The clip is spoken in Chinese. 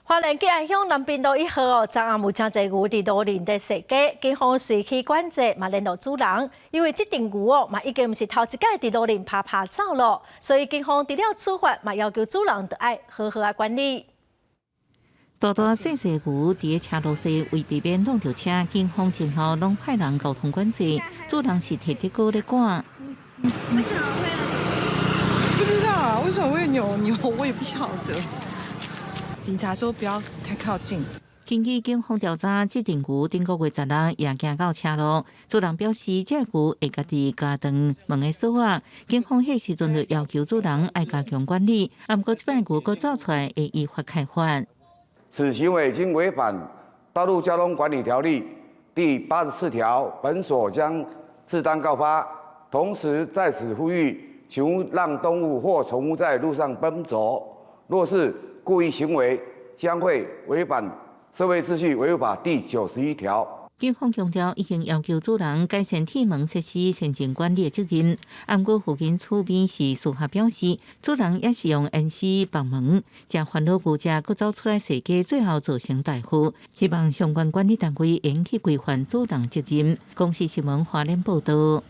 花莲吉安乡南滨道1号昨暗有真侪牛伫路林在设计，警方随去管制，嘛联络主人，因为这阵牛嘛已经毋是头一届伫路林爬走咯，所以警方除了处罚，嘛要求主人得爱好好管理。大大细细牛伫车路西为避免弄着车，警方前后拢派人交通管制，主人是摕着高咧赶。为什么会有？不知道啊，为什么会扭牛，我也不晓得。警察说不要太靠近。根据警方调查，这阵牛顶个月16也行到车路，主人表示这牛会家己加长门的锁啊。警方迄时阵就要求主人爱加强管理，啊，不过这摆牛佫走出来，会依法开罚。此行为已经违反《道路交通管理条例》第84条，本所将自当告发。同时在此呼吁，请让动物或宠物在路上奔走，若是故意行为，将会违反社会秩序违法第91条。警方强调，已经要求主人改善铁门设施先进管理的责任。不过附近厝边是司法表示，主人也是用烟丝绑门，将烦恼牛只佫走出来设计，最后造成大祸。希望相关管理单位严去规范主人责任。公视新闻花莲报道。